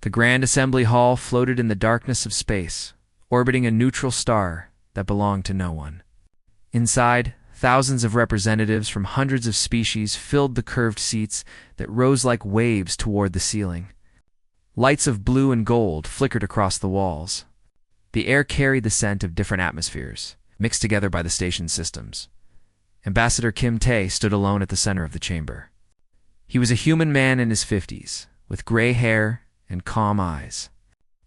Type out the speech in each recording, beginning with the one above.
The Grand Assembly Hall floated in the darkness of space, orbiting a neutral star that belonged to no one. Inside, thousands of representatives from hundreds of species filled the curved seats that rose like waves toward the ceiling. Lights of blue and gold flickered across the walls. The air carried the scent of different atmospheres, mixed together by the station's systems. Ambassador Kim Tae stood alone at the center of the chamber. He was a human man in his 50s, with gray hair and calm eyes.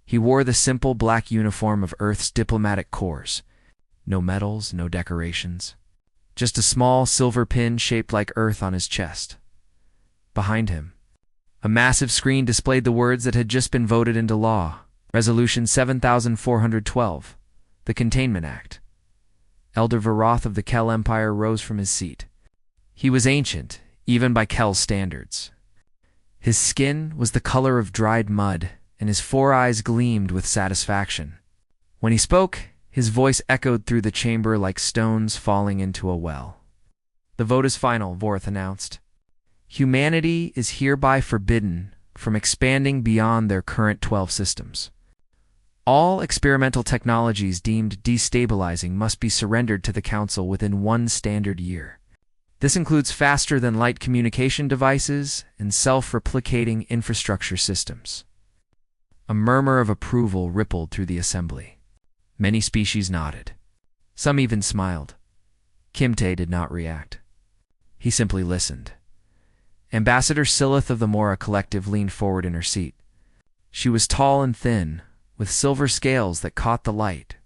He wore the simple black uniform of Earth's diplomatic corps. No medals, no decorations. Just a small silver pin shaped like Earth on his chest. Behind him, a massive screen displayed the words that had just been voted into law. Resolution 7412, the Containment Act. Elder Varoth of the Kel Empire rose from his seat. He was ancient, even by Kel's standards. His skin was the color of dried mud, and his 4 eyes gleamed with satisfaction. When he spoke, his voice echoed through the chamber like stones falling into a well. The vote is final, Vorath announced. Humanity is hereby forbidden from expanding beyond their current 12 systems. All experimental technologies deemed destabilizing must be surrendered to the Council within 1 standard year. This includes faster-than-light communication devices and self-replicating infrastructure systems. A murmur of approval rippled through the assembly. Many species nodded. Some even smiled. Kim Tae did not react. He simply listened. Ambassador Silith of the Mora Collective leaned forward in her seat. She was tall and thin, with silver scales that caught the light.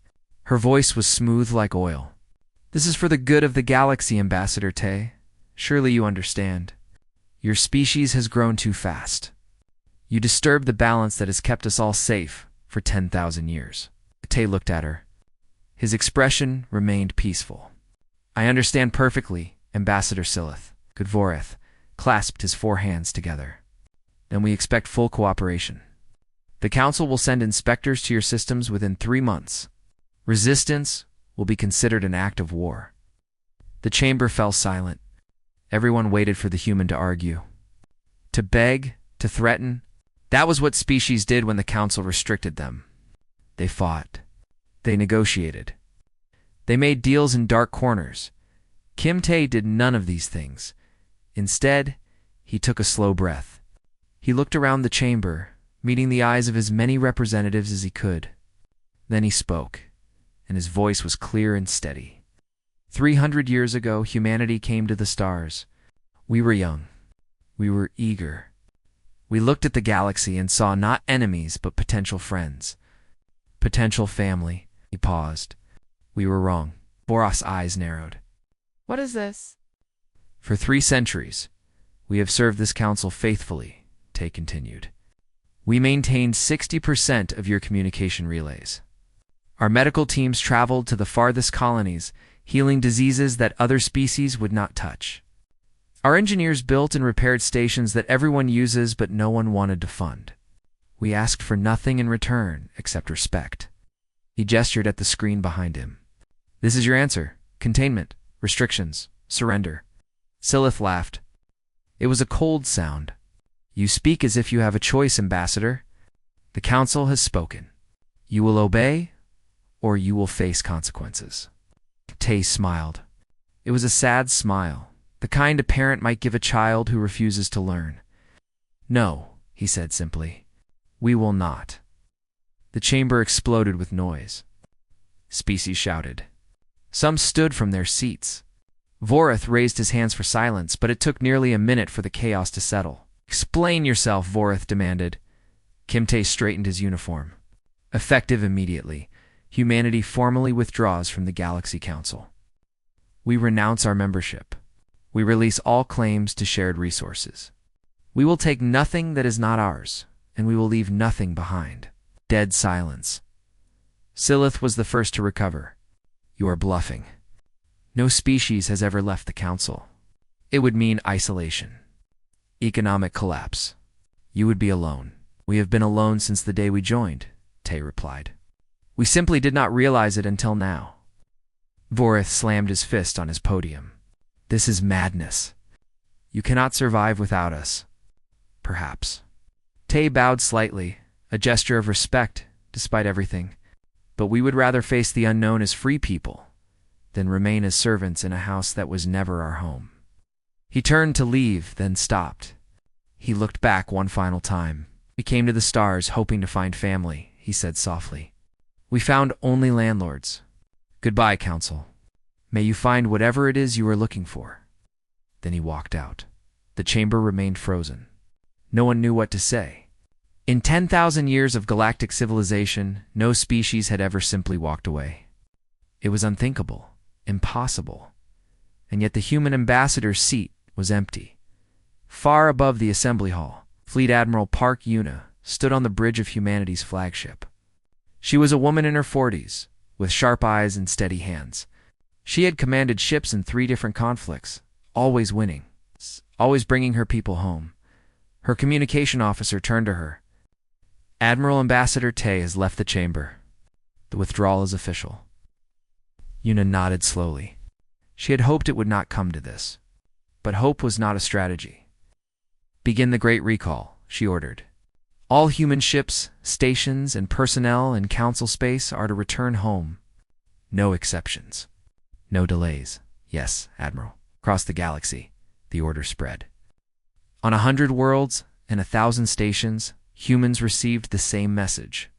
Her voice was smooth like oil. This is for the good of the galaxy, Ambassador Tae. Surely you understand. Your species has grown too fast. You disturb the balance that has kept us all safe for 10,000 years. Tae looked at her. His expression remained peaceful. I understand perfectly, Ambassador Silith. Good Vorath clasped his 4 hands together. Then we expect full cooperation. The Council will send inspectors to your systems within 3 months. Resistance will be considered an act of war. The chamber fell silent. Everyone waited for the human to argue. To beg, to threaten, that was what species did when the Council restricted them. They fought. They negotiated. They made deals in dark corners. Kim Tae did none of these things. Instead, he took a slow breath. He looked around the chamber, meeting the eyes of as many representatives as he could. Then he spoke, and his voice was clear and steady. 300 years ago, humanity came to the stars. We were young. We were eager. We looked at the galaxy and saw not enemies, but potential friends. Potential family. He paused. We were wrong. Borath's eyes narrowed. What is this? For 3 centuries, we have served this council faithfully, Tae continued. We maintained 60% of your communication relays. Our medical teams traveled to the farthest colonies, healing diseases that other species would not touch. Our engineers built and repaired stations that everyone uses but no one wanted to fund. We asked for nothing in return except respect. He gestured at the screen behind him. This is your answer. Containment, restrictions, surrender. Silith laughed. It was a cold sound. You speak as if you have a choice, Ambassador. The Council has spoken. You will obey, or you will face consequences. Tae smiled. It was a sad smile, the kind a parent might give a child who refuses to learn. No, he said simply. We will not. The chamber exploded with noise. Species shouted. Some stood from their seats. Vorath raised his hands for silence, but it took nearly a minute for the chaos to settle. Explain yourself, Vorath demanded. Kim Tae straightened his uniform. Effective immediately, humanity formally withdraws from the Galaxy Council. We renounce our membership. We release all claims to shared resources. We will take nothing that is not ours, and we will leave nothing behind. Dead silence. Silith was the first to recover. You are bluffing. No species has ever left the Council. It would mean isolation. Economic collapse. You would be alone. We have been alone since the day we joined, Tae replied. We simply did not realize it until now. Vorath slammed his fist on his podium. This is madness. You cannot survive without us. Perhaps. Tae bowed slightly, a gesture of respect despite everything. But we would rather face the unknown as free people than remain as servants in a house that was never our home. He turned to leave, then stopped. He looked back one final time. We came to the stars hoping to find family, he said softly. We found only landlords. Goodbye, Council. May you find whatever it is you are looking for. Then he walked out. The chamber remained frozen. No one knew what to say. In 10,000 years of galactic civilization, no species had ever simply walked away. It was unthinkable, impossible. And yet the human ambassador's seat was empty. Far above the assembly hall, Fleet Admiral Park Yuna stood on the bridge of humanity's flagship. She was a woman in her 40s, with sharp eyes and steady hands. She had commanded ships in 3 different conflicts, always winning, always bringing her people home. Her communication officer turned to her. Admiral Ambassador Tay has left the chamber. The withdrawal is official. Yuna nodded slowly. She had hoped it would not come to this. But hope was not a strategy. Begin the Great Recall, she ordered. All human ships, stations, and personnel in Council space are to return home. No exceptions. No delays. Yes, Admiral. Across the galaxy, the order spread. On 100 worlds and 1,000 stations, humans received the same message.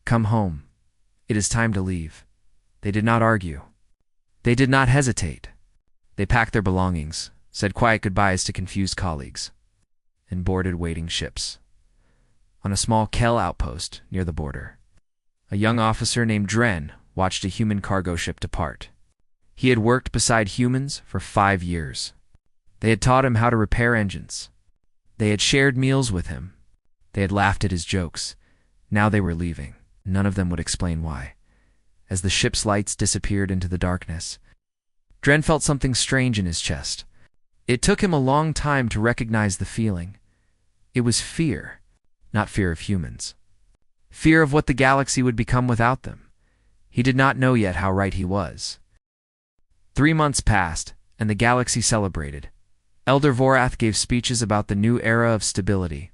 Come home. It is time to leave. They did not argue. They did not hesitate. They packed their belongings, said quiet goodbyes to confused colleagues, and boarded waiting ships. On a small Kel outpost near the border, a young officer named Dren watched a human cargo ship depart. He had worked beside humans for 5 years. They had taught him how to repair engines. They had shared meals with him. They had laughed at his jokes. Now they were leaving. None of them would explain why. As the ship's lights disappeared into the darkness, Dren felt something strange in his chest. It took him a long time to recognize the feeling. It was fear, not fear of humans. Fear of what the galaxy would become without them. He did not know yet how right he was. 3 months passed, and the galaxy celebrated. Elder Vorath gave speeches about the new era of stability.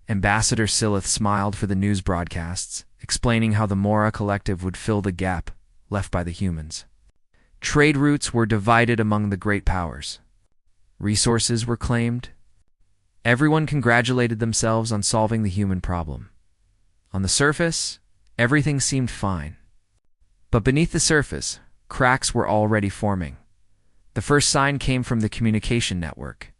Ambassador Silith smiled for the news broadcasts, explaining how the Mora Collective would fill the gap left by the humans. Trade routes were divided among the great powers. Resources were claimed. Everyone congratulated themselves on solving the human problem. On the surface, everything seemed fine. But beneath the surface, cracks were already forming. The first sign came from the communication network.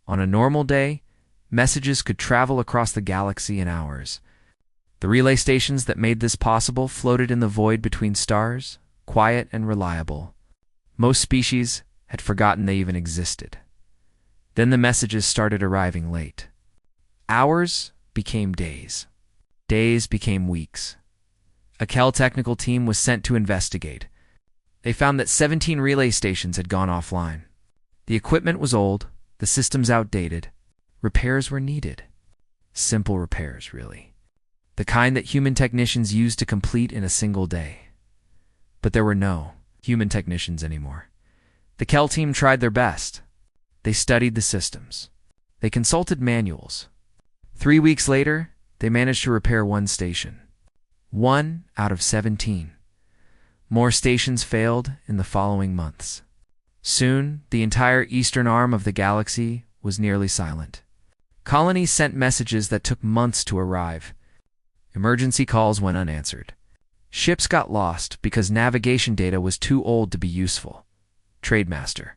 On a normal day, messages could travel across the galaxy in hours. The relay stations that made this possible floated in the void between stars, quiet and reliable. Most species had forgotten they even existed. Then the messages started arriving late. Hours became days. Days became weeks. A Kel technical team was sent to investigate. They found that 17 relay stations had gone offline. The equipment was old, the systems outdated. Repairs were needed. Simple repairs, really. The kind that human technicians used to complete in a single day. But there were no human technicians anymore. The Kel team tried their best. They studied the systems. They consulted manuals. 3 weeks later, they managed to repair 1 station. 1 out of 17. More stations failed in the following months. Soon, the entire eastern arm of the galaxy was nearly silent. Colonies sent messages that took months to arrive. Emergency calls went unanswered. Ships got lost because navigation data was too old to be useful. Trademaster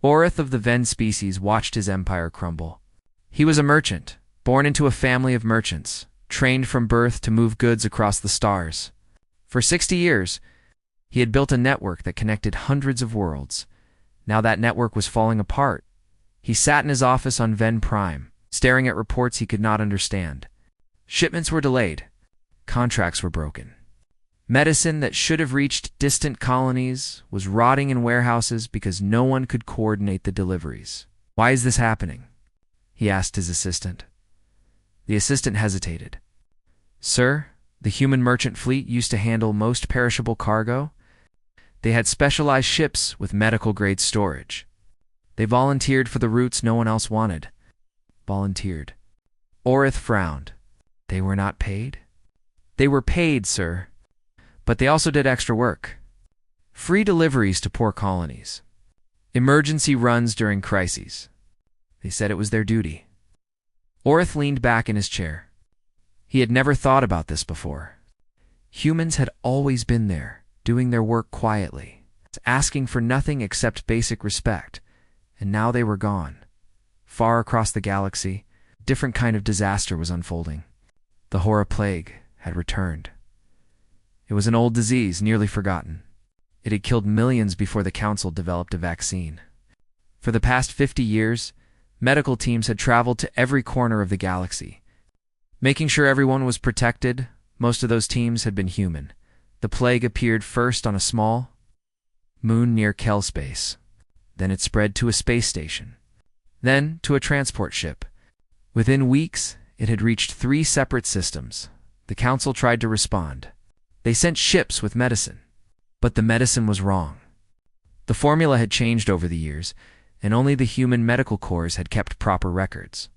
Orith of the Ven species watched his empire crumble. He was a merchant, born into a family of merchants, trained from birth to move goods across the stars. For 60 years, he had built a network that connected hundreds of worlds. Now that network was falling apart. He sat in his office on Ven Prime, staring at reports he could not understand. Shipments were delayed. Contracts were broken. Medicine that should have reached distant colonies was rotting in warehouses because no one could coordinate the deliveries. Why is this happening? He asked his assistant. The assistant hesitated. Sir, the human merchant fleet used to handle most perishable cargo. They had specialized ships with medical-grade storage. They volunteered for the routes no one else wanted. Volunteered. Orith frowned. They were not paid? They were paid, sir, but they also did extra work. Free deliveries to poor colonies. Emergency runs during crises. They said it was their duty. Orth leaned back in his chair. He had never thought about this before. Humans had always been there, doing their work quietly, asking for nothing except basic respect, and now they were gone. Far across the galaxy, a different kind of disaster was unfolding. The horror plague had returned. It was an old disease, nearly forgotten. It had killed millions before the Council developed a vaccine. For the past 50 years, medical teams had traveled to every corner of the galaxy, making sure everyone was protected. Most of those teams had been human. The plague appeared first on a small moon near Kel Space. Then it spread to a space station. Then to a transport ship. Within weeks, it had reached 3 separate systems. The Council tried to respond. They sent ships with medicine. But the medicine was wrong. The formula had changed over the years, and only the human medical corps had kept proper records.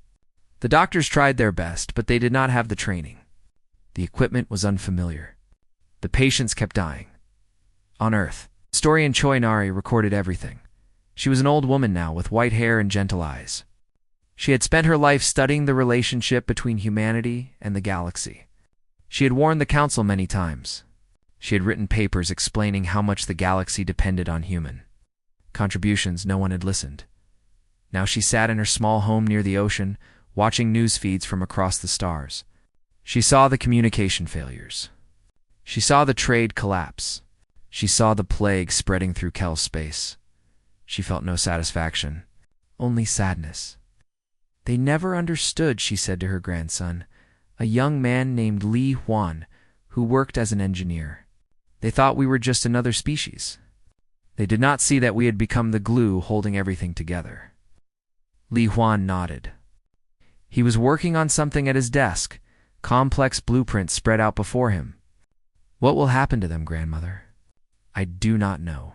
The doctors tried their best, but they did not have the training. The equipment was unfamiliar. The patients kept dying. On Earth, historian Choi Nari recorded everything. She was an old woman now, with white hair and gentle eyes. She had spent her life studying the relationship between humanity and the galaxy. She had warned the Council many times. She had written papers explaining how much the galaxy depended on human contributions. No one had listened. Now she sat in her small home near the ocean, watching news feeds from across the stars. She saw the communication failures. She saw the trade collapse. She saw the plague spreading through Kel Space. She felt no satisfaction, only sadness. They never understood, she said to her grandson, a young man named Li Huan, who worked as an engineer. They thought we were just another species. They did not see that we had become the glue holding everything together. Li Huan nodded. He was working on something at his desk, complex blueprints spread out before him. What will happen to them, grandmother? I do not know.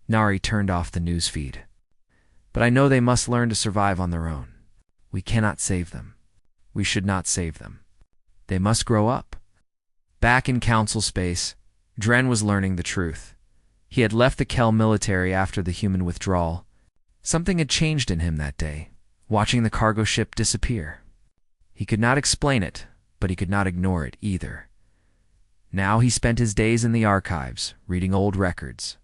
Nari turned off the news feed. But I know they must learn to survive on their own. We cannot save them. We should not save them. They must grow up. Back in Council space, Dren was learning the truth. He had left the Kel military after the human withdrawal. Something had changed in him that day, watching the cargo ship disappear. He could not explain it, but he could not ignore it either. Now he spent his days in the archives, reading old records.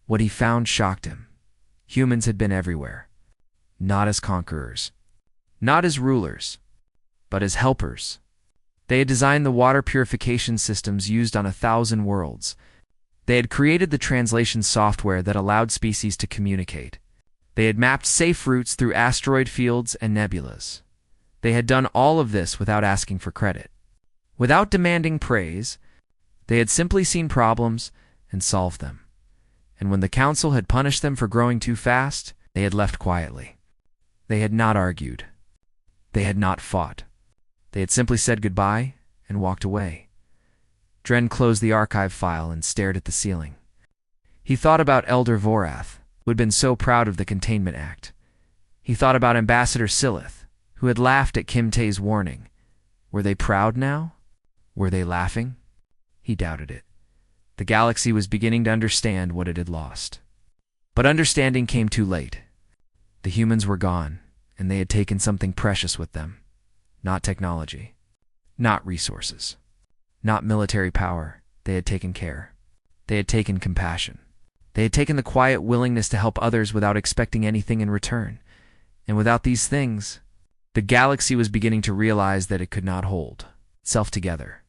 What he found shocked him. Humans had been everywhere. Not as conquerors. Not as rulers. But as helpers. They had designed the water purification systems used on 1,000 worlds. They had created the translation software that allowed species to communicate. They had mapped safe routes through asteroid fields and nebulas. They had done all of this without asking for credit. Without demanding praise, they had simply seen problems and solved them. And when the Council had punished them for growing too fast, they had left quietly. They had not argued. They had not fought. They had simply said goodbye and walked away. Dren closed the archive file and stared at the ceiling. He thought about Elder Vorath, who had been so proud of the Containment Act. He thought about Ambassador Silith, who had laughed at Kim Tae's warning. Were they proud now? Were they laughing? He doubted it. The galaxy was beginning to understand what it had lost. But understanding came too late. The humans were gone, and they had taken something precious with them. Not technology. Not resources. Not military power. They had taken care. They had taken compassion. They had taken the quiet willingness to help others without expecting anything in return. And without these things, the galaxy was beginning to realize that it could not hold itself together.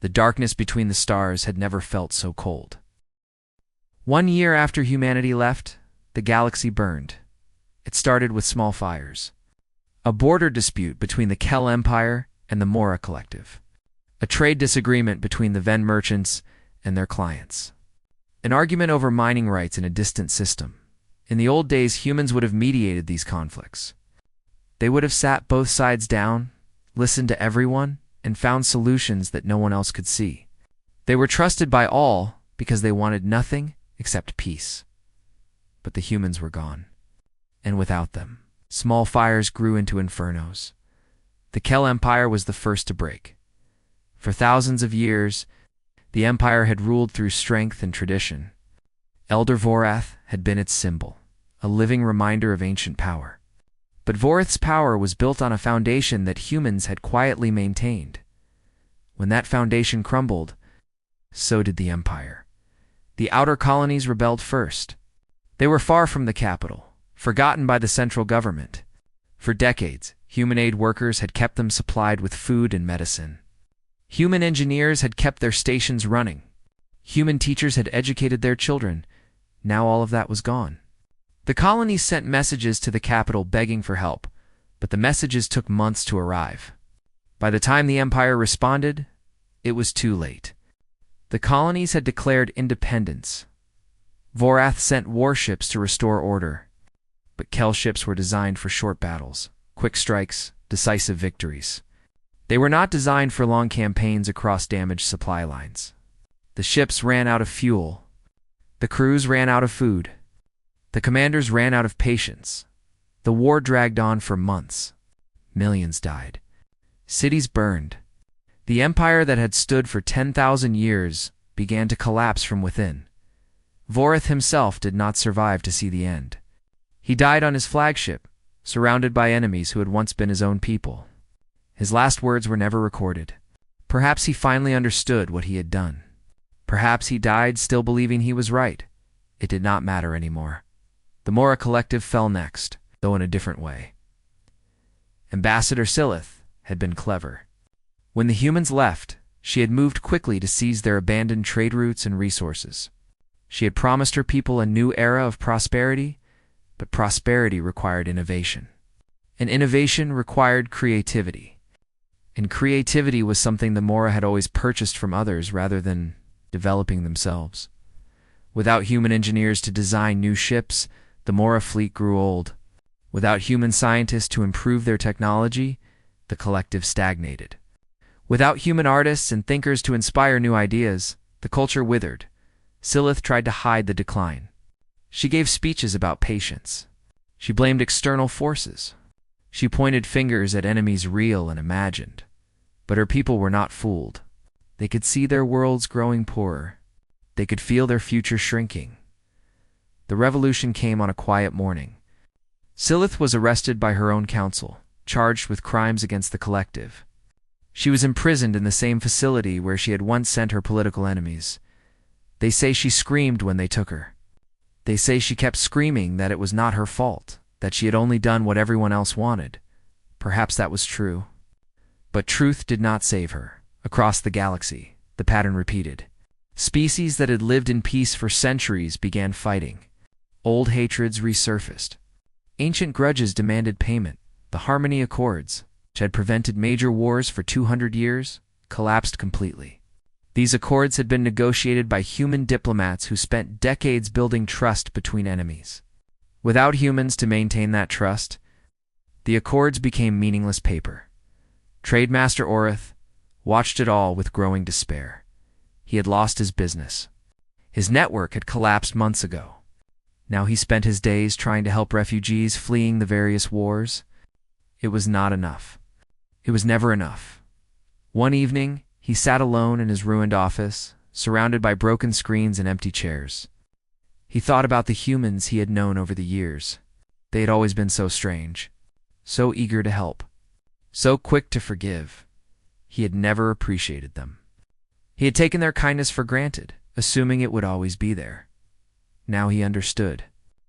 The darkness between the stars had never felt so cold. 1 year after humanity left, the galaxy burned. It started with small fires. A border dispute between the Kel Empire and the Mora Collective. A trade disagreement between the Ven merchants and their clients. An argument over mining rights in a distant system. In the old days, humans would have mediated these conflicts. They would have sat both sides down, listened to everyone, and found solutions that no one else could see. They were trusted by all because they wanted nothing except peace. But the humans were gone. And without them, small fires grew into infernos. The Kel Empire was the first to break. For thousands of years, the Empire had ruled through strength and tradition. Elder Vorath had been its symbol, a living reminder of ancient power. But Vorath's power was built on a foundation that humans had quietly maintained. When that foundation crumbled, so did the Empire. The outer colonies rebelled first. They were far from the capital, forgotten by the central government. For decades, human aid workers had kept them supplied with food and medicine. Human engineers had kept their stations running. Human teachers had educated their children. Now all of that was gone. The colonies sent messages to the capital begging for help, but the messages took months to arrive. By the time the Empire responded, it was too late. The colonies had declared independence. Vorath sent warships to restore order, but Kel ships were designed for short battles, quick strikes, decisive victories. They were not designed for long campaigns across damaged supply lines. The ships ran out of fuel. The crews ran out of food. The commanders ran out of patience. The war dragged on for months. Millions died. Cities burned. The empire that had stood for 10,000 years began to collapse from within. Vorath himself did not survive to see the end. He died on his flagship, surrounded by enemies who had once been his own people. His last words were never recorded. Perhaps he finally understood what he had done. Perhaps he died still believing he was right. It did not matter anymore. The Mora Collective fell next, though in a different way. Ambassador Silith had been clever. When the humans left, she had moved quickly to seize their abandoned trade routes and resources. She had promised her people a new era of prosperity, but prosperity required innovation. And innovation required creativity. And creativity was something the Mora had always purchased from others rather than developing themselves. Without human engineers to design new ships, the Mora fleet grew old. Without human scientists to improve their technology, the collective stagnated. Without human artists and thinkers to inspire new ideas, the culture withered. Silith tried to hide the decline. She gave speeches about patience. She blamed external forces. She pointed fingers at enemies real and imagined. But her people were not fooled. They could see their worlds growing poorer. They could feel their future shrinking. The revolution came on a quiet morning. Silith was arrested by her own council, charged with crimes against the collective. She was imprisoned in the same facility where she had once sent her political enemies. They say she screamed when they took her. They say she kept screaming that it was not her fault, that she had only done what everyone else wanted. Perhaps that was true. But truth did not save her. Across the galaxy, the pattern repeated. Species that had lived in peace for centuries began fighting. Old hatreds resurfaced. Ancient grudges demanded payment. The Harmony Accords, which had prevented major wars for 200 years, collapsed completely. These accords had been negotiated by human diplomats who spent decades building trust between enemies. Without humans to maintain that trust, the accords became meaningless paper. Trademaster Orith watched it all with growing despair. He had lost his business. His network had collapsed months ago. Now he spent his days trying to help refugees fleeing the various wars. It was not enough. It was never enough. One evening, he sat alone in his ruined office, surrounded by broken screens and empty chairs. He thought about the humans he had known over the years. They had always been so strange, so eager to help, so quick to forgive. He had never appreciated them. He had taken their kindness for granted, assuming it would always be there. Now he understood.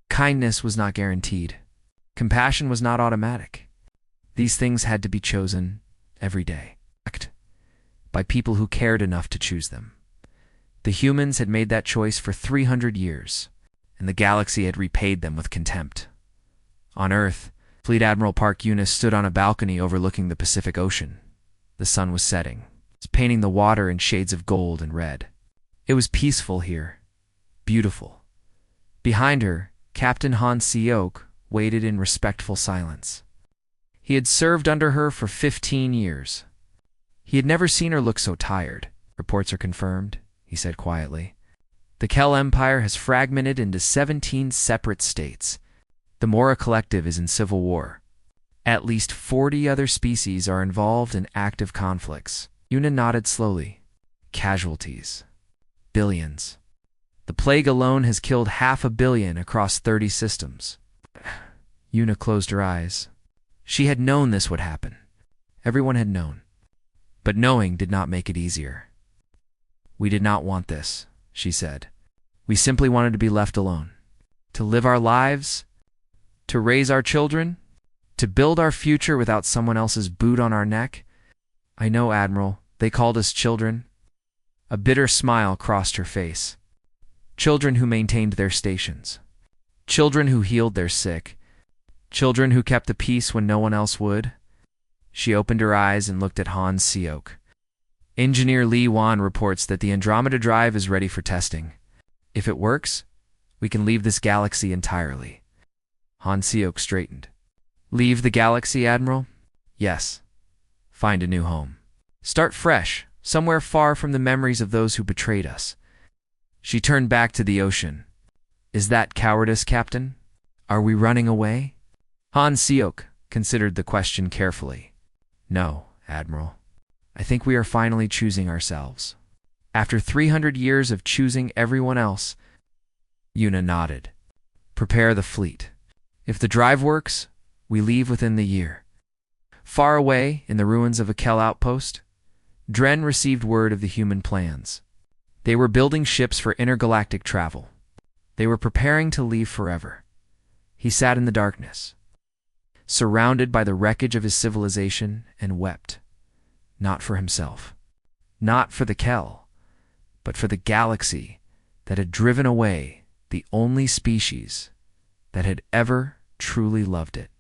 Kindness was not guaranteed. Compassion was not automatic. These things had to be chosen every day, by people who cared enough to choose them. The humans had made that choice for 300 years, and the galaxy had repaid them with contempt. On Earth, Fleet Admiral Park Eunice stood on a balcony overlooking the Pacific Ocean. The sun was setting, painting the water in shades of gold and red. It was peaceful here, beautiful. Behind her, Captain Han Seok waited in respectful silence. He had served under her for 15 years. He had never seen her look so tired. Reports are confirmed, he said quietly. The Kel Empire has fragmented into 17 separate states. The Mora Collective is in civil war. At least 40 other species are involved in active conflicts. Una nodded slowly. Casualties. Billions. The plague alone has killed 500 million across 30 systems. Una closed her eyes. She had known this would happen. Everyone had known. But knowing did not make it easier. We did not want this, she said. We simply wanted to be left alone. To live our lives. To raise our children. To build our future without someone else's boot on our neck. I know, Admiral, they called us children. A bitter smile crossed her face. Children who maintained their stations. Children who healed their sick. Children who kept the peace when no one else would. She opened her eyes and looked at Han Seok. Engineer Li Wan reports that the Andromeda Drive is ready for testing. If it works, we can leave this galaxy entirely. Han Seok straightened. Leave the galaxy, Admiral? Yes. Find a new home. Start fresh, somewhere far from the memories of those who betrayed us. She turned back to the ocean. Is that cowardice, Captain? Are we running away? Han Seok considered the question carefully. No, Admiral. I think we are finally choosing ourselves. After 300 years of choosing everyone else, Una nodded. Prepare the fleet. If the drive works, we leave within the year. Far away, in the ruins of a Kel outpost, Dren received word of the human plans. They were building ships for intergalactic travel. They were preparing to leave forever. He sat in the darkness, surrounded by the wreckage of his civilization, and wept. Not for himself. Not for the Kel, but for the galaxy that had driven away the only species that had ever truly loved it.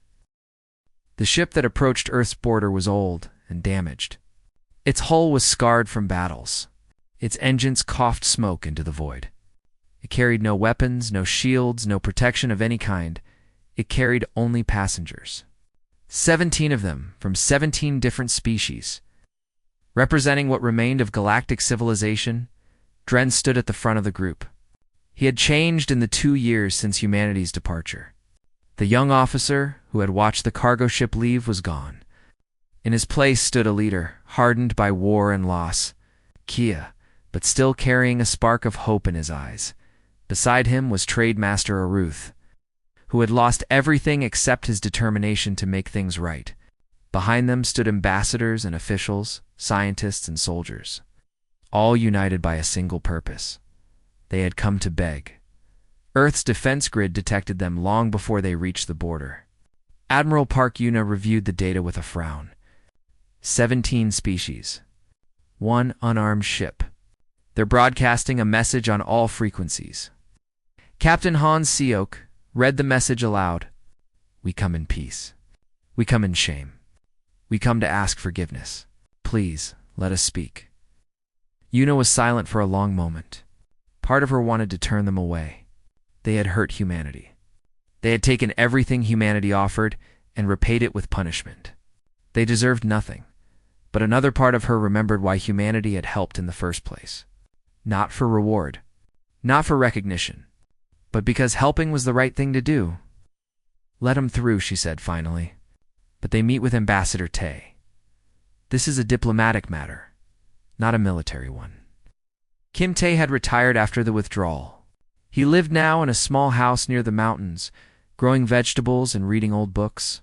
The ship that approached Earth's border was old and damaged. Its hull was scarred from battles. Its engines coughed smoke into the void. It carried no weapons, no shields, no protection of any kind. It carried only passengers. 17 of them from 17 different species. Representing what remained of galactic civilization, Dren stood at the front of the group. He had changed in the 2 years since humanity's departure. The young officer who had watched the cargo ship leave was gone. In his place stood a leader, hardened by war and loss, Kia, but still carrying a spark of hope in his eyes. Beside him was Trade Master Aruth, who had lost everything except his determination to make things right. Behind them stood ambassadors and officials, scientists and soldiers, all united by a single purpose. They had come to beg. Earth's defense grid detected them long before they reached the border. Admiral Park Una reviewed the data with a frown. 17 species. 1 unarmed ship. They're broadcasting a message on all frequencies. Captain Han Seok read the message aloud. We come in peace. We come in shame. We come to ask forgiveness. Please, let us speak. Una was silent for a long moment. Part of her wanted to turn them away. They had hurt humanity. They had taken everything humanity offered and repaid it with punishment. They deserved nothing. But another part of her remembered why humanity had helped in the first place. Not for reward. Not for recognition. But because helping was the right thing to do. Let him through, she said finally. But they meet with Ambassador Tay. This is a diplomatic matter, not a military one. Kim Tay had retired after the withdrawal. He lived now in a small house near the mountains, growing vegetables and reading old books.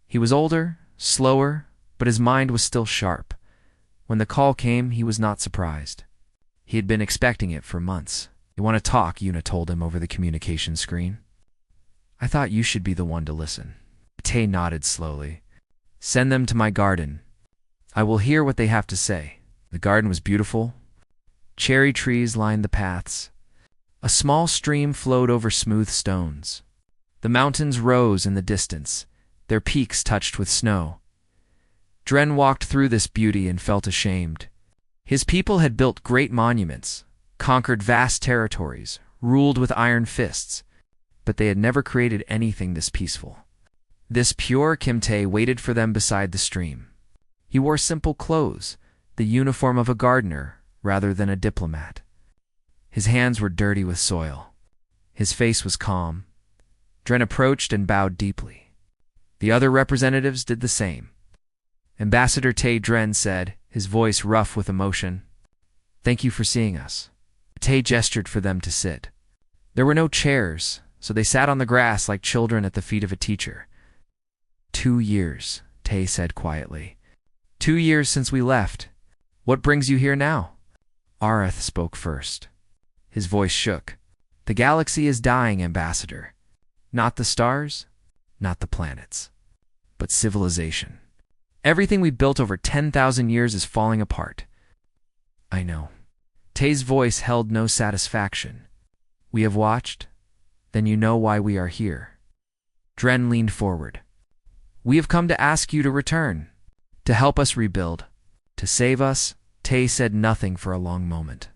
He was older, slower, but his mind was still sharp. When the call came, he was not surprised. He had been expecting it for months. You want to talk, Una told him over the communication screen. I thought you should be the one to listen. Tay nodded slowly. Send them to my garden. I will hear what they have to say. The garden was beautiful. Cherry trees lined the paths. A small stream flowed over smooth stones. The mountains rose in the distance, their peaks touched with snow. Dren walked through this beauty and felt ashamed. His people had built great monuments, conquered vast territories, ruled with iron fists, but they had never created anything this peaceful. This pure Kim Tay waited for them beside the stream. He wore simple clothes, the uniform of a gardener rather than a diplomat. His hands were dirty with soil. His face was calm. Dren approached and bowed deeply. The other representatives did the same. Ambassador Tay Dren said, his voice rough with emotion. "Thank you for seeing us." Tay gestured for them to sit. There were no chairs, so they sat on the grass like children at the feet of a teacher. 2 years, Tay said quietly. 2 years since we left. What brings you here now? Arath spoke first. His voice shook. The galaxy is dying, Ambassador. Not the stars, not the planets, but civilization. Everything we built over 10,000 years is falling apart. I know. Tay's voice held no satisfaction. We have watched? Then you know why we are here. Dren leaned forward. We have come to ask you to return, to help us rebuild, to save us. Tay said nothing for a long moment.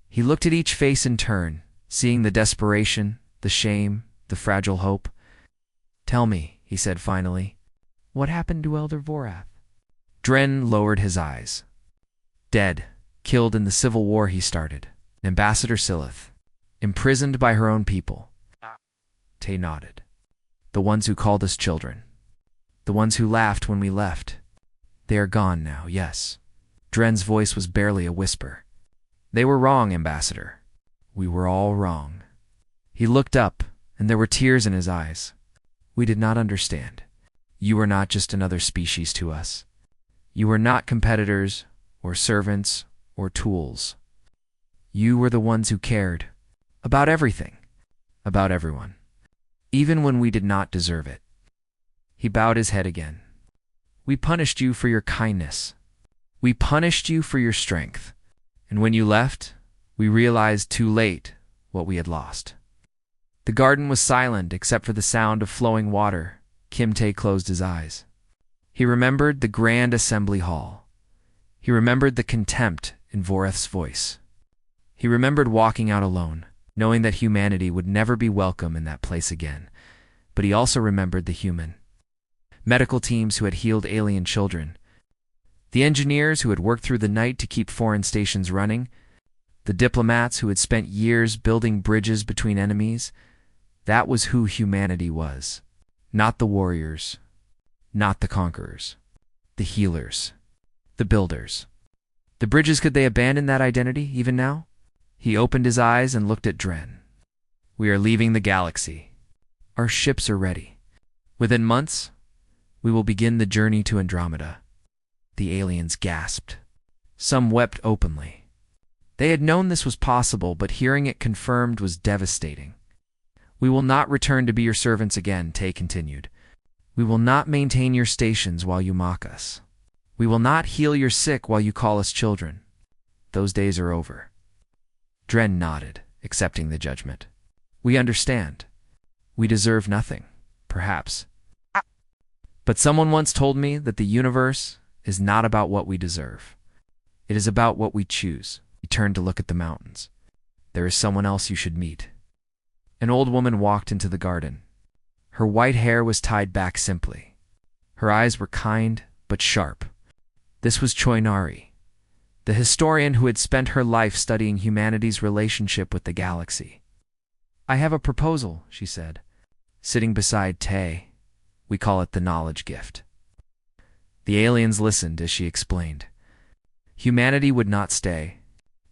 He looked at each face in turn, seeing the desperation, the shame, the fragile hope. Tell me, he said finally, what happened to Elder Vorath? Dren lowered his eyes. Dead, killed in the civil war he started. Ambassador Silith, imprisoned by her own people. Tay nodded. The ones who called us children. The ones who laughed when we left. They are gone now, yes. Dren's voice was barely a whisper. They were wrong, Ambassador. We were all wrong. He looked up, and there were tears in his eyes. We did not understand. You were not just another species to us. You were not competitors, or servants, or tools. You were the ones who cared. About everything. About everyone. Even when we did not deserve it. He bowed his head again. We punished you for your kindness. We punished you for your strength. And when you left, we realized too late what we had lost. The garden was silent except for the sound of flowing water. Kim Tay closed his eyes. He remembered the grand assembly hall. He remembered the contempt in Voreth's voice. He remembered walking out alone, knowing that humanity would never be welcome in that place again. But he also remembered the human. Medical teams who had healed alien children. The engineers who had worked through the night to keep foreign stations running. The diplomats who had spent years building bridges between enemies. That was who humanity was. Not the warriors. Not the conquerors. The healers. The builders. The bridges, could they abandon that identity even now? He opened his eyes and looked at Dren. We are leaving the galaxy. Our ships are ready. Within months, we will begin the journey to Andromeda. The aliens gasped. Some wept openly. They had known this was possible, but hearing it confirmed was devastating. We will not return to be your servants again, Tay continued. We will not maintain your stations while you mock us. We will not heal your sick while you call us children. Those days are over. Dren nodded, accepting the judgment. We understand. We deserve nothing, perhaps. But someone once told me that the universe is not about what we deserve. It is about what we choose. He turned to look at the mountains. There is someone else you should meet. An old woman walked into the garden. Her white hair was tied back simply. Her eyes were kind but sharp. This was Choinari, the historian who had spent her life studying humanity's relationship with the galaxy. I have a proposal, she said, sitting beside Tay. We call it the knowledge gift. The aliens listened as she explained. Humanity would not stay.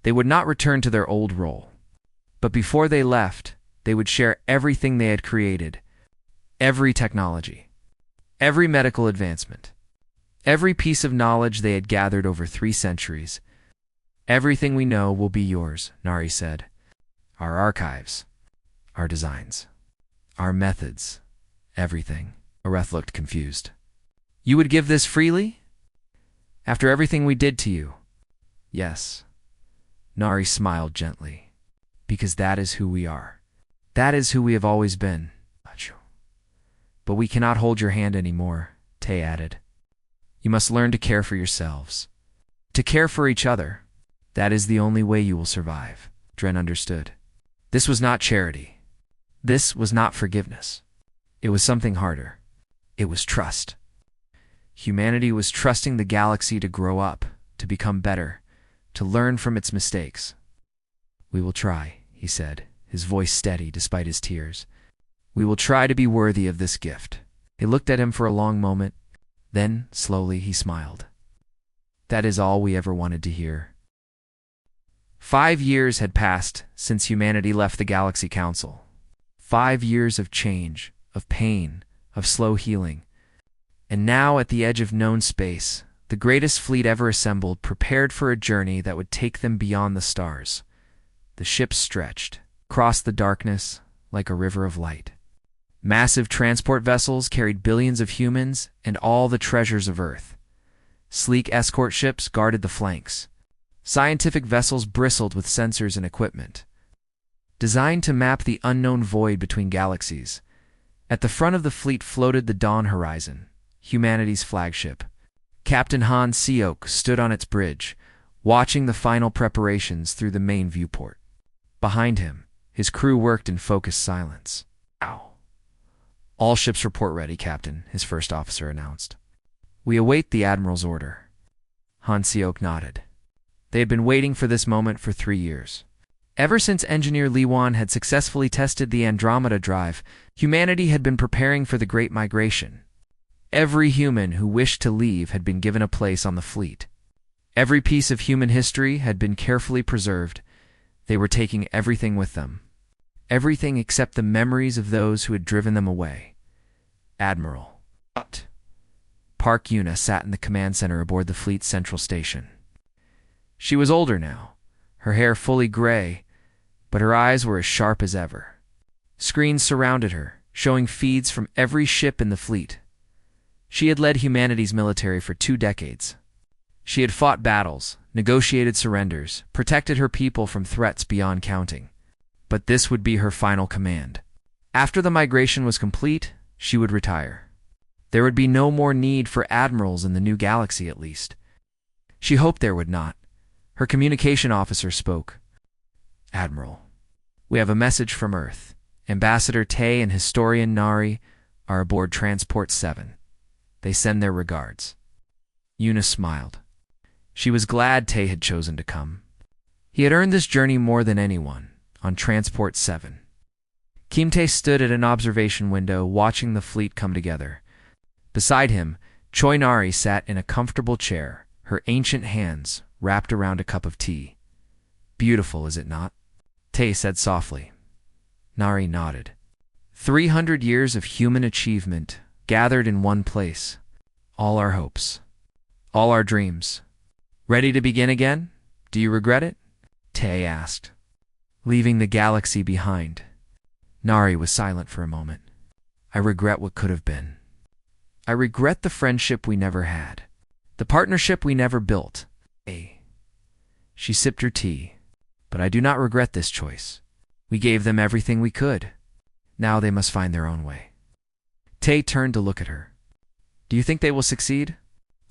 They would not return to their old role. But before they left, they would share everything they had created, every technology, every medical advancement, every piece of knowledge they had gathered over 3 centuries. Everything we know will be yours, Nari said. Our archives, our designs, our methods, everything. Areth looked confused. You would give this freely? After everything we did to you? Yes. Nari smiled gently. Because that is who we are. That is who we have always been. But we cannot hold your hand anymore, Tay added. You must learn to care for yourselves. To care for each other. That is the only way you will survive. Dren understood. This was not charity. This was not forgiveness. It was something harder. It was trust. Humanity was trusting the galaxy to grow up, to become better, to learn from its mistakes. We will try, he said, his voice steady despite his tears. We will try to be worthy of this gift. He looked at him for a long moment. Then, slowly, he smiled. That is all we ever wanted to hear. 5 years had passed since humanity left the Galaxy Council. 5 years of change, of pain, of slow healing. And now, at the edge of known space, the greatest fleet ever assembled prepared for a journey that would take them beyond the stars. The ships stretched, crossed the darkness like a river of light. Massive transport vessels carried billions of humans and all the treasures of Earth. Sleek escort ships guarded the flanks. Scientific vessels bristled with sensors and equipment, designed to map the unknown void between galaxies. At the front of the fleet floated the Dawn Horizon, humanity's flagship. Captain Han Seok stood on its bridge, watching the final preparations through the main viewport. Behind him, his crew worked in focused silence. Ow. All ships report ready, Captain, his first officer announced. We await the Admiral's order. Han Seok nodded. They had been waiting for this moment for 3 years. Ever since Engineer Li Wan had successfully tested the Andromeda drive, humanity had been preparing for the Great Migration. Every human who wished to leave had been given a place on the fleet. Every piece of human history had been carefully preserved. They were taking everything with them. Everything except the memories of those who had driven them away. Admiral. Park Yuna sat in the command center aboard the fleet's central station. She was older now, her hair fully gray, but her eyes were as sharp as ever. Screens surrounded her, showing feeds from every ship in the fleet. She had led humanity's military for 2 decades. She had fought battles, negotiated surrenders, protected her people from threats beyond counting. But this would be her final command. After the migration was complete, she would retire. There would be no more need for admirals in the new galaxy, at least. She hoped there would not. Her communication officer spoke. Admiral, we have a message from Earth. Ambassador Tay and historian Nari are aboard Transport 7. They send their regards. Yuna smiled. She was glad Tay had chosen to come. He had earned this journey more than anyone, on Transport 7. Kimte stood at an observation window watching the fleet come together. Beside him, Choi Nari sat in a comfortable chair, her ancient hands wrapped around a cup of tea. Beautiful, is it not? Tay said softly. Nari nodded. 300 years of human achievement gathered in one place. All our hopes. All our dreams. Ready to begin again? Do you regret it? Tay asked. Leaving the galaxy behind. Nari was silent for a moment. I regret what could have been. I regret the friendship we never had. The partnership we never built. She sipped her tea. But I do not regret this choice. We gave them everything we could. Now they must find their own way. Tay turned to look at her. Do you think they will succeed?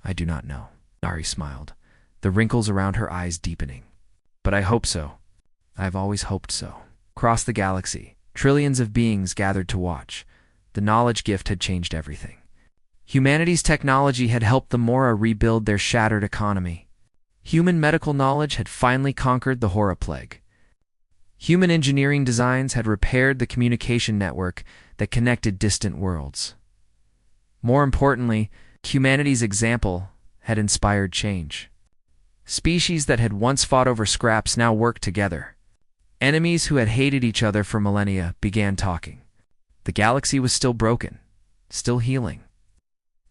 I do not know. Nari smiled, the wrinkles around her eyes deepening. But I hope so. I have always hoped so. Across the galaxy, trillions of beings gathered to watch. The knowledge gift had changed everything. Humanity's technology had helped the Mora rebuild their shattered economy. Human medical knowledge had finally conquered the Horror Plague. Human engineering designs had repaired the communication network that connected distant worlds. More importantly, humanity's example had inspired change. Species that had once fought over scraps now worked together. Enemies who had hated each other for millennia began talking. The galaxy was still broken, still healing.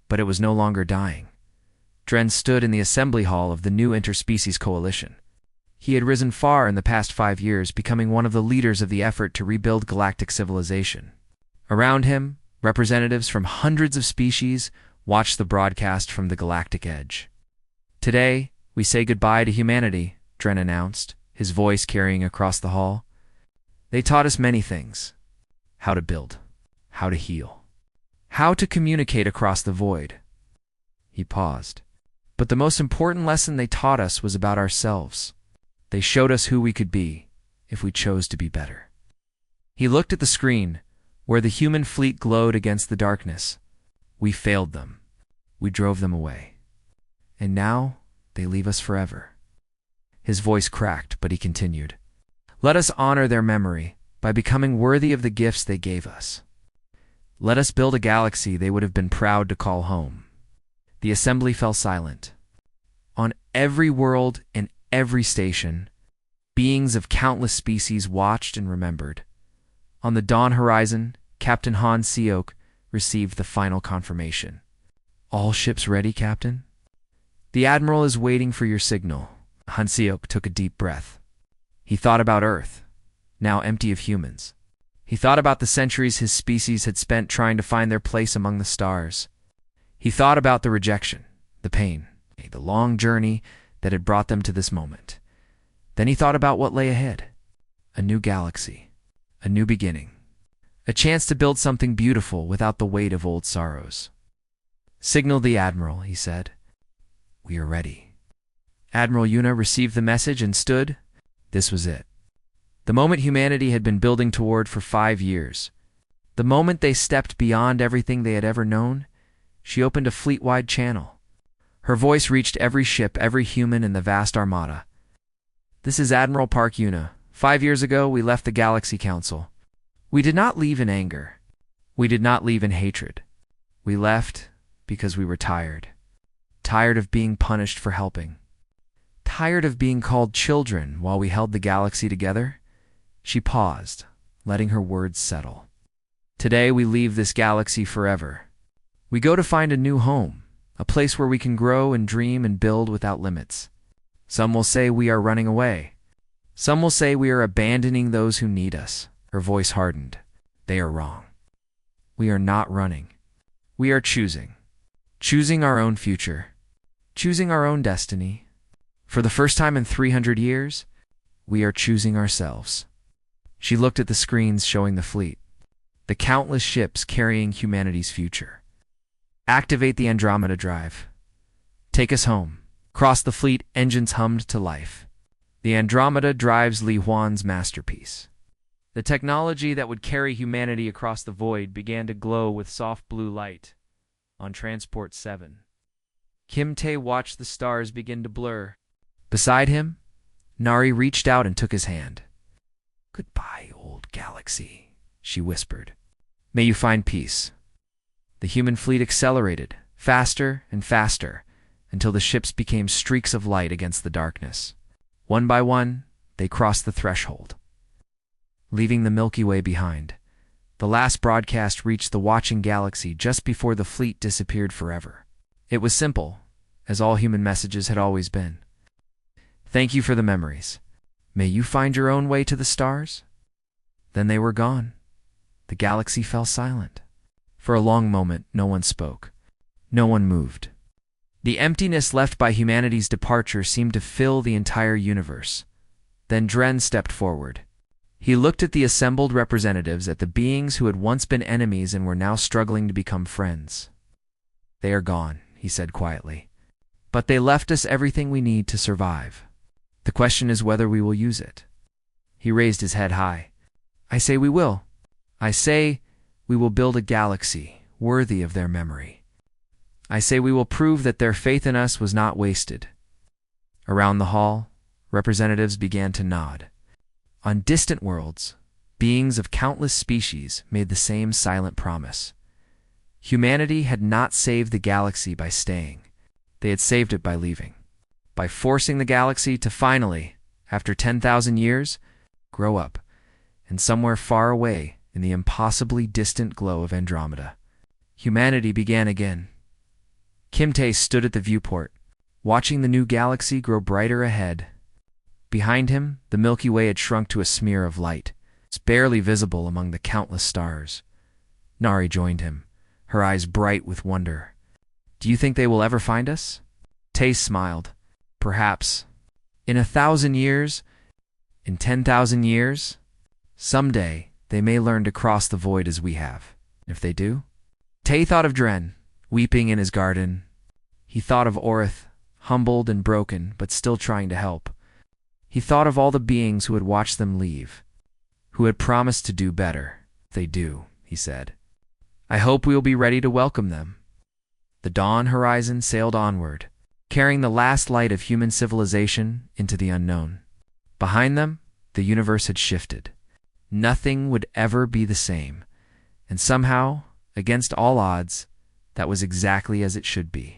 But it was no longer dying. Dren stood in the assembly hall of the new interspecies coalition. He had risen far in the past 5 years, becoming one of the leaders of the effort to rebuild galactic civilization. Around him, representatives from hundreds of species watched the broadcast from the galactic edge. Today, we say goodbye to humanity, Dren announced, his voice carrying across the hall. They taught us many things. How to build. How to heal. How to communicate across the void. He paused. But the most important lesson they taught us was about ourselves. They showed us who we could be, if we chose to be better. He looked at the screen, where the human fleet glowed against the darkness. We failed them. We drove them away. And now, they leave us forever. His voice cracked, but he continued. Let us honor their memory by becoming worthy of the gifts they gave us. Let us build a galaxy they would have been proud to call home. The assembly fell silent. On every world and every station, beings of countless species watched and remembered. On the dawn horizon, Captain Han Seok received the final confirmation. All ships ready, Captain? The Admiral is waiting for your signal. Han Seok took a deep breath. He thought about Earth, now empty of humans. He thought about the centuries his species had spent trying to find their place among the stars. He thought about the rejection, the pain, the long journey that had brought them to this moment. Then he thought about what lay ahead. A new galaxy, a new beginning, a chance to build something beautiful without the weight of old sorrows. Signal the Admiral, he said. We are ready. Admiral Yuna received the message and stood. This was it. The moment humanity had been building toward for 5 years. The moment they stepped beyond everything they had ever known, she opened a fleet-wide channel. Her voice reached every ship, every human in the vast armada. This is Admiral Park Yuna. 5 years ago, we left the Galaxy Council. We did not leave in anger. We did not leave in hatred. We left because we were tired. Tired of being punished for helping. Tired of being called children while we held the galaxy together. She paused, letting her words settle. Today we leave this galaxy forever. We go to find a new home, a place where we can grow and dream and build without limits. Some will say we are running away. Some will say we are abandoning those who need us. Her voice hardened. They are wrong. We are not running. We are choosing. Choosing our own future. Choosing our own destiny. For the first time in 300 years, we are choosing ourselves. She looked at the screens showing the fleet, the countless ships carrying humanity's future. Activate the Andromeda drive. Take us home. Across the fleet, engines hummed to life. The Andromeda drives Li Huan's masterpiece. The technology that would carry humanity across the void began to glow with soft blue light. On Transport 7, Kim Tae watched the stars begin to blur. Beside him, Nari reached out and took his hand. Goodbye, old galaxy, she whispered. May you find peace. The human fleet accelerated, faster and faster, until the ships became streaks of light against the darkness. One by one, they crossed the threshold, leaving the Milky Way behind. The last broadcast reached the watching galaxy just before the fleet disappeared forever. It was simple, as all human messages had always been. Thank you for the memories. May you find your own way to the stars? Then they were gone. The galaxy fell silent. For a long moment, no one spoke. No one moved. The emptiness left by humanity's departure seemed to fill the entire universe. Then Dren stepped forward. He looked at the assembled representatives, at the beings who had once been enemies and were now struggling to become friends. They are gone, he said quietly. But they left us everything we need to survive. The question is whether we will use it. He raised his head high. I say we will. I say we will build a galaxy worthy of their memory. I say we will prove that their faith in us was not wasted. Around the hall, representatives began to nod. On distant worlds, beings of countless species made the same silent promise. Humanity had not saved the galaxy by staying. They had saved it by leaving. By forcing the galaxy to finally, after 10,000 years, grow up, and somewhere far away in the impossibly distant glow of Andromeda, humanity began again. Kim Tae stood at the viewport, watching the new galaxy grow brighter ahead. Behind him, the Milky Way had shrunk to a smear of light. It's barely visible among the countless stars. Nari joined him, her eyes bright with wonder. Do you think they will ever find us? Tae smiled. Perhaps. In 1,000 years? In 10,000 years? Someday, they may learn to cross the void as we have. If they do? Tae thought of Dren, weeping in his garden. He thought of Orith, humbled and broken, but still trying to help. He thought of all the beings who had watched them leave, who had promised to do better. They do, he said. I hope we will be ready to welcome them. The dawn horizon sailed onward, carrying the last light of human civilization into the unknown. Behind them, the universe had shifted. Nothing would ever be the same, and somehow, against all odds, that was exactly as it should be.